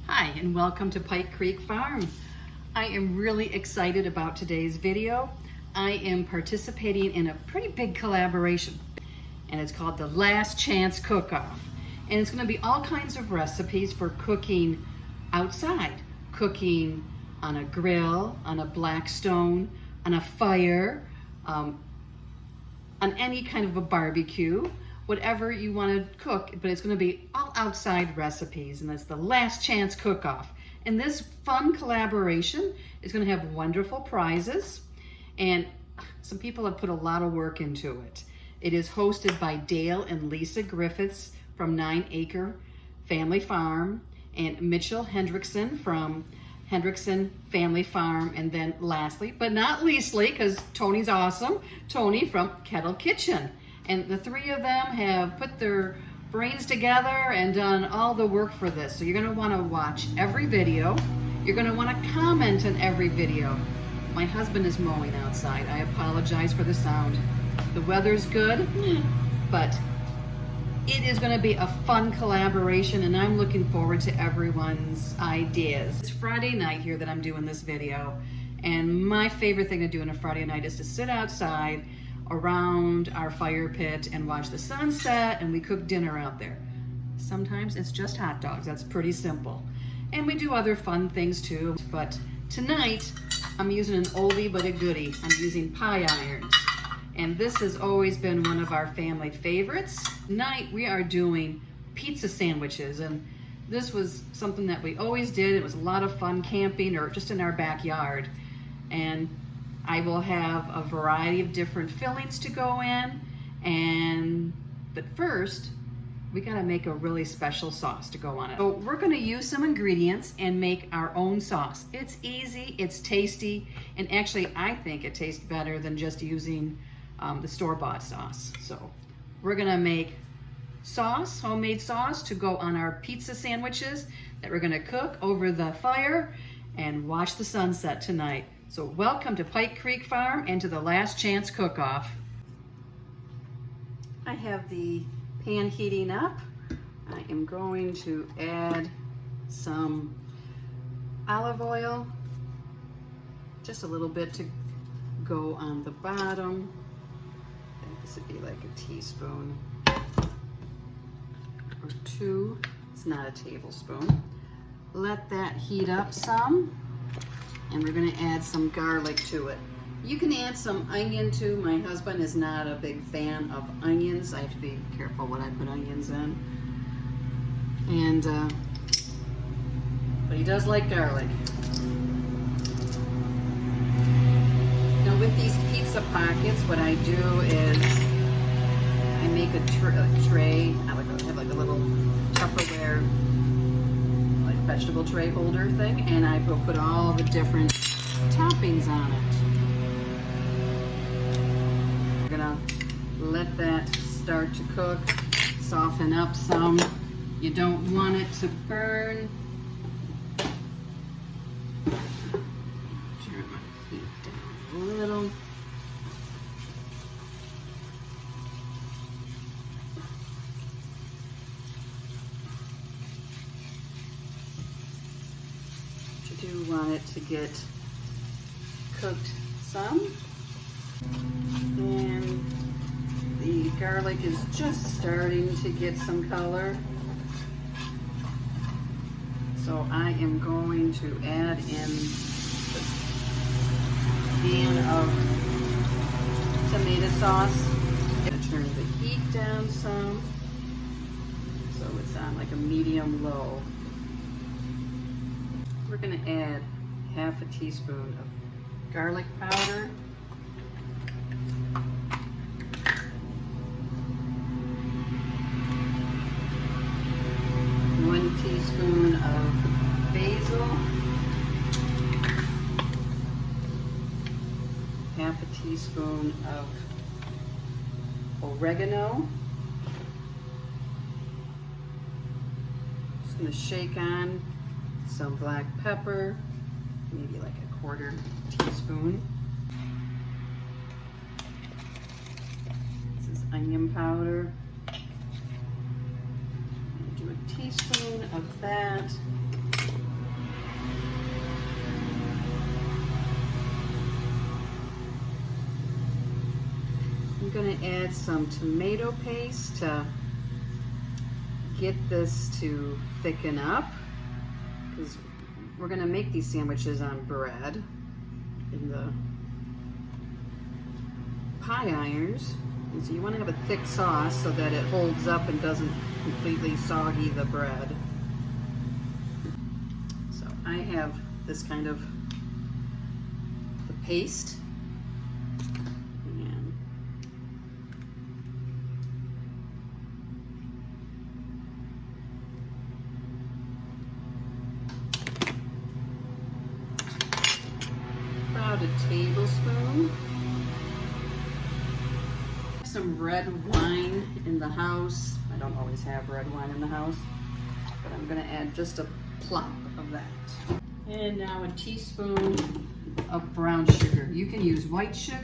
Hi, and welcome to Pikecreekfarm. I am really excited about today's video. I am participating in a pretty big collaboration, and it's called the Last Chance Cook-Off. And it's gonna be all kinds of recipes for cooking outside, cooking on a grill, on a black stone, on a fire, on any kind of a barbecue, whatever you want to cook, but it's going to be all outside recipes, and that's the Last Chance Cook-Off. And this fun collaboration is going to have wonderful prizes, and some people have put a lot of work into it. It is hosted by Dale and Lisa Griffiths from 9 Acre Family Farm, and Mitchell Hendrickson from Hendrickson Family Farm, and then lastly, but not leastly, because Tony's awesome, Tony from Kettle Kitchen. And the three of them have put their brains together and done all the work for this. So you're gonna wanna watch every video. You're gonna wanna comment on every video. My husband is mowing outside. I apologize for the sound. The weather's good, but it is gonna be a fun collaboration, and I'm looking forward to everyone's ideas. It's Friday night here that I'm doing this video, and my favorite thing to do on a Friday night is to sit outside around our fire pit and watch the sunset, and we cook dinner out there. Sometimes it's just hot dogs. That's pretty simple. And we do other fun things too, but tonight I'm using an oldie but a goodie. I'm using pie irons, and this has always been one of our family favorites. Tonight we are doing pizza sandwiches, and this was something that we always did. It was a lot of fun camping or just in our backyard, and I will have a variety of different fillings to go in, but first we gotta make a really special sauce to go on it. So we're gonna use some ingredients and make our own sauce. It's easy, it's tasty, and actually I think it tastes better than just using the store-bought sauce. So we're gonna make sauce, homemade sauce, to go on our pizza sandwiches that we're gonna cook over the fire and watch the sunset tonight. So welcome to Pikecreekfarm and to the Last Chance Cook-Off. I have the pan heating up. I am going to add some olive oil, just a little bit to go on the bottom. I think this would be like a teaspoon or two. It's not a tablespoon. Let that heat up some. And we're gonna add some garlic to it. You can add some onion too. My husband is not a big fan of onions. I have to be careful what I put onions in. And, but he does like garlic. Now with these pizza pockets, what I do is I make a tray. I have like a little Tupperware vegetable tray holder thing, and I will put all the different toppings on it. We're gonna let that start to cook, soften up some. You don't want it to burn. Turn my heat down a little. Do want it to get cooked some, and the garlic is just starting to get some color, so I am going to add in the can of tomato sauce. I'm going to turn the heat down some so it's on like a medium-low. We're going to add half a teaspoon of garlic powder, 1 teaspoon of basil, half a teaspoon of oregano. Just going to shake on some black pepper, maybe like a 1/4 teaspoon. This is onion powder. Do a teaspoon of that. going to add some tomato paste to get this to thicken up, because we're going to make these sandwiches on bread in the pie irons. And so you want to have a thick sauce so that it holds up and doesn't completely soggy the bread. So I have this kind of the paste, and about a tablespoon. Some red wine in the house. I don't always have red wine in the house, but I'm going to add just a plop of that. And now a teaspoon of brown sugar. You can use white sugar,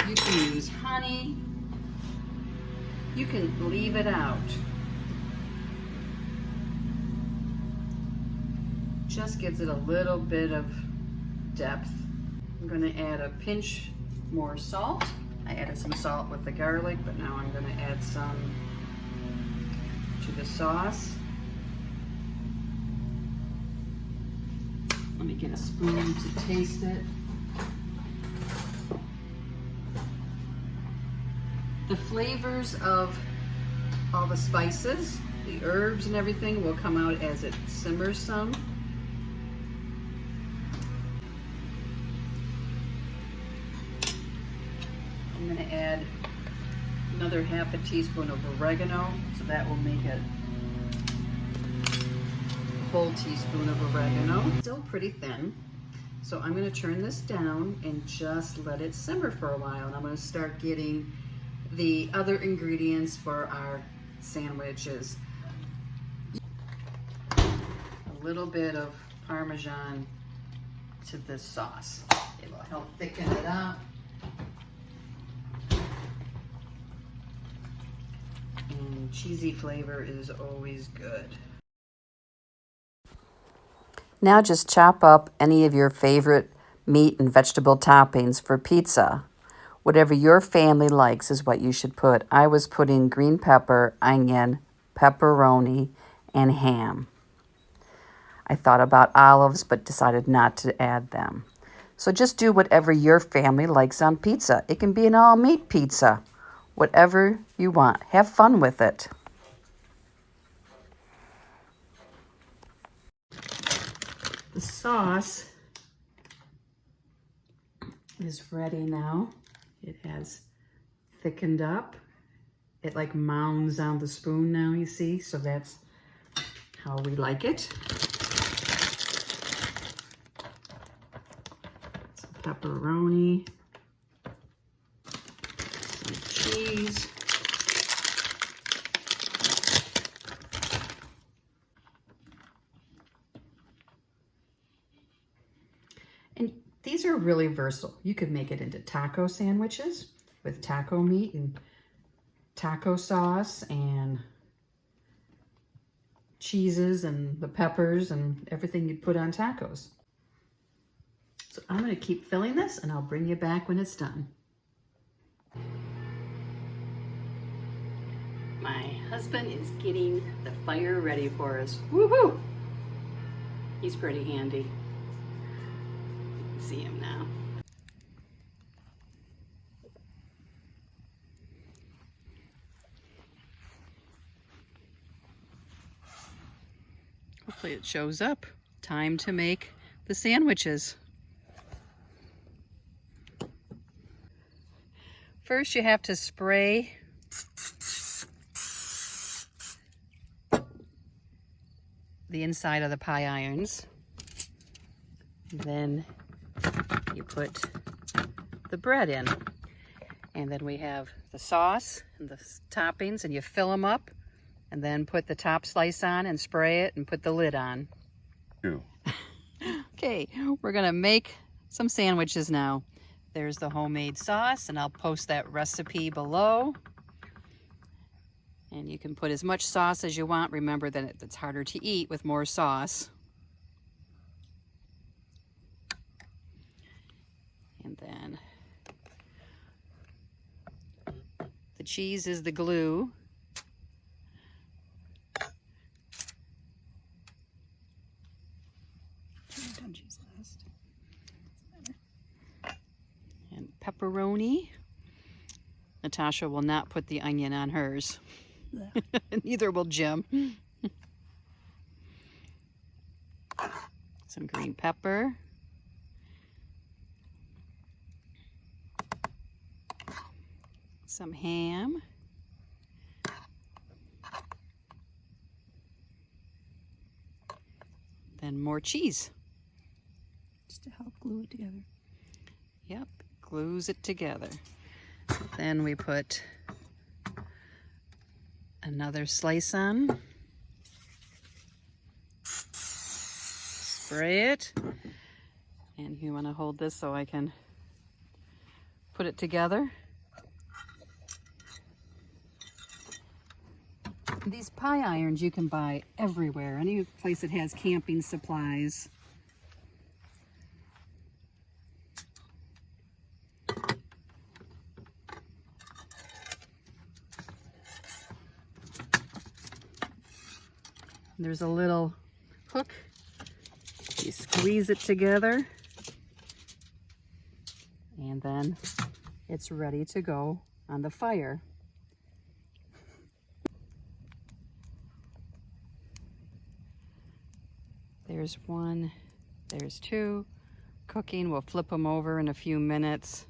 you can use honey, you can leave it out. Just gives it a little bit of depth. I'm going to add a pinch more salt. I added some salt with the garlic, but now I'm going to add some to the sauce. Let me get a spoon to taste it. The flavors of all the spices, the herbs and everything will come out as it simmers some. I'm going to add another half a teaspoon of oregano, so that will make it a whole teaspoon of oregano. Still pretty thin, so I'm going to turn this down and just let it simmer for a while. And I'm going to start getting the other ingredients for our sandwiches. A little bit of Parmesan to this sauce. It will help thicken it up. And cheesy flavor is always good. Now just chop up any of your favorite meat and vegetable toppings for pizza. Whatever your family likes is what you should put. I was putting green pepper, onion, pepperoni, and ham. I thought about olives but decided not to add them. So just do whatever your family likes on pizza. It can be an all-meat pizza. Whatever you want. Have fun with it. The sauce is ready now. It has thickened up. It like mounds on the spoon now, you see? So that's how we like it. Some pepperoni, some cheese. And these are really versatile. You could make it into taco sandwiches with taco meat and taco sauce and cheeses and the peppers and everything you'd put on tacos. So I'm going to keep filling this and I'll bring you back when it's done. My husband is getting the fire ready for us. Woohoo! He's pretty handy. See him now. Hopefully it shows up. Time to make the sandwiches. First you have to spray the inside of the pie irons. Then you put the bread in, and then we have the sauce and the toppings, and you fill them up and then put the top slice on and spray it and put the lid on. Ew. Okay, we're gonna make some sandwiches now. There's the homemade sauce, and I'll post that recipe below. And you can put as much sauce as you want. Remember that it's harder to eat with more sauce. And then The cheese is the glue. And pepperoni. Natasha will not put the onion on hers. Neither will Jim. Some green pepper. Some ham. Then more cheese. Just to help glue it together. Yep, glues it together. Then we put another slice on. Spray it. And you want to hold this so I can put it together. These pie irons you can buy everywhere, any place that has camping supplies. There's a little hook. You squeeze it together, and then it's ready to go on the fire. There's one, there's two. Cooking, we'll flip them over in a few minutes.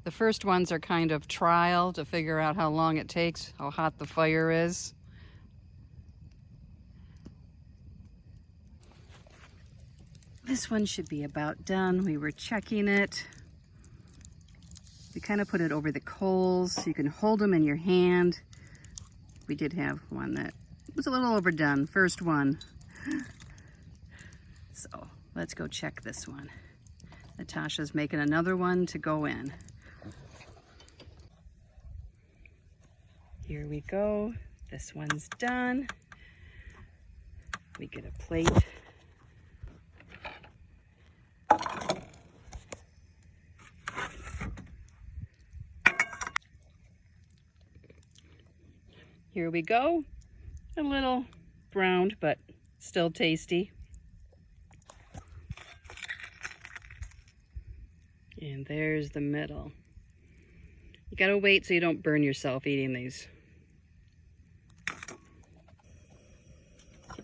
The first ones are kind of trial to figure out how long it takes, how hot the fire is. This one should be about done. We were checking it. We kind of put it over the coals so you can hold them in your hand. We did have one that was a little overdone, first one. So let's go check this one. Natasha's making another one to go in. Here we go. This one's done. We get a plate. Here we go. A little browned, but still tasty. And there's the middle. You gotta wait so you don't burn yourself eating these.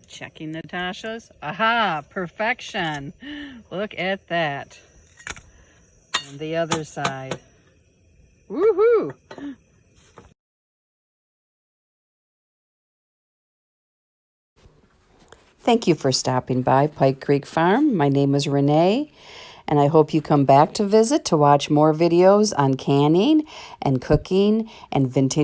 Checking Natasha's. Aha, perfection. Look at that. And the other side. Woohoo! Thank you for stopping by Pike Creek Farm. My name is Renee, and I hope you come back to visit to watch more videos on canning and cooking and vintage